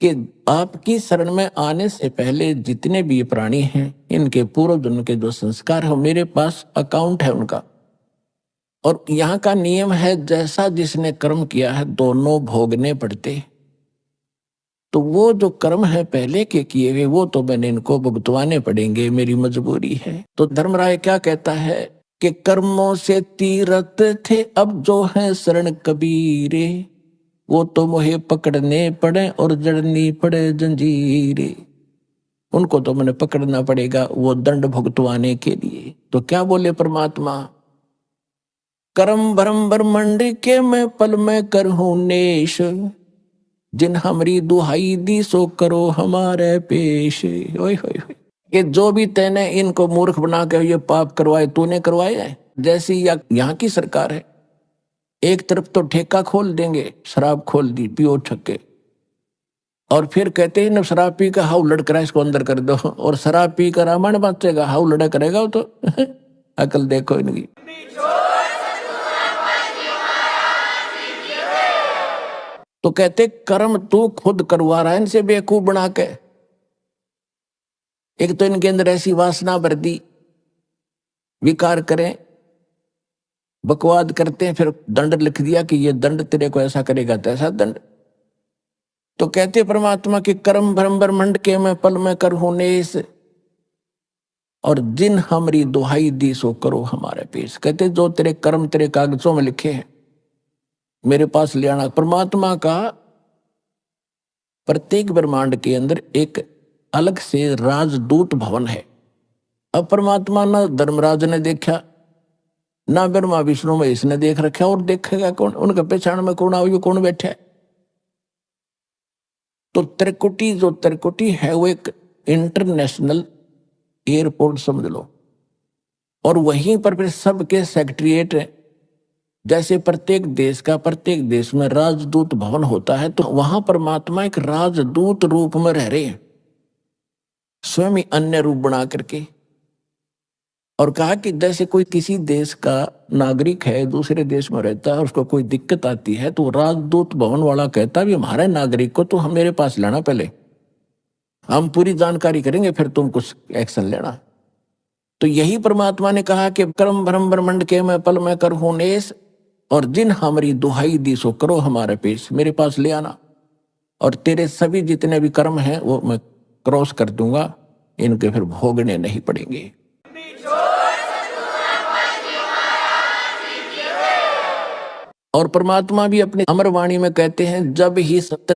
कि आपकी शरण में आने से पहले जितने भी ये प्राणी हैं, इनके पूर्व जन्म के जो संस्कार है मेरे पास अकाउंट है उनका। और यहाँ का नियम है जैसा जिसने कर्म किया है दोनों भोगने पड़ते। तो वो जो कर्म है पहले के किए हुए वो तो मैंने इनको भुगतवाने पड़ेंगे, मेरी मजबूरी है। तो धर्मराय क्या कहता है कि कर्मों से तीरथ थे अब जो है शरण कबीरे, वो तो मोहे पकड़ने पड़े और जड़नी पड़े जंजीरे। उनको तो मैंने पकड़ना पड़ेगा वो दंड भुगतवाने के लिए। तो क्या बोले परमात्मा, करम भरम ब्रह्मंड के मैं पल में कर हूं नेश, जिन हमरी दुहाई दी सो करो हमारे पेश। ओए होए होए, ये जो भी तैने इनको मूर्ख बना के ये पाप करवाए तूने करवाए है। जैसी यहाँ की सरकार है, एक तरफ तो ठेका खोल देंगे, शराब खोल दी पियो छक्के, और फिर कहते हैं ना शराब पी का हाउ लड़ करा इसको अंदर कर दो, और शराब पी कर रामायण बांचेगा हाउ लड़ा करेगा तो अकल देखो इनकी। तो कहते कर्म तू खुद करवा रहा है इनसे बेवकूफ बना के। एक तो इनके अंदर ऐसी वासना भर दी, विकार करें, बकवाद करते हैं, फिर दंड लिख दिया कि ये दंड तेरे को ऐसा करेगा तैसा दंड। तो कहते परमात्मा के कर्म भ्रम ब्रह्मंड के मैं पल में कर हूं नेस, और जिन हमारी दुहाई दी सो करो हमारे पेश। कहते जो तेरे कर्म तेरे कागजों में लिखे हैं मेरे पास ले आना। परमात्मा का प्रत्येक ब्रह्मांड के अंदर एक अलग से राजदूत भवन है। अब परमात्मा ना धर्मराज ने देखा, ना ब्रह्मा विष्णु में इसने देख रखा, और देखेगा कौन? उनके पहचान में कौन आओ कौन बैठा है? तो त्रिकुटी जो त्रिकुटी है वो एक इंटरनेशनल एयरपोर्ट समझ लो, और वहीं पर फिर सबके सेक्रेटरीट है। जैसे प्रत्येक देश में राजदूत भवन होता है, तो वहां परमात्मा एक राजदूत रूप में रह रहे हैं, स्वयं ही अन्य रूप बना करके। और कहा कि जैसे कोई किसी देश का नागरिक है दूसरे देश में रहता है, उसको कोई दिक्कत आती है तो राजदूत भवन वाला कहता भी हमारे नागरिक को तो हम मेरे पास लाना, पहले हम पूरी जानकारी करेंगे फिर तुम कुछ एक्शन लेना। तो यही परमात्मा ने कहा कि कर्म भ्रम ब्रह्मंड के मैं पल में कर हूं नेस, और जिन हमारी दुहाई दी सो करो हमारे पेश, मेरे पास ले आना, और तेरे सभी जितने भी कर्म हैं वो मैं क्रॉस कर दूंगा, इनके फिर भोगने नहीं पड़ेंगे। और परमात्मा भी अपनी अमर वाणी में कहते हैं, जब ही सत्य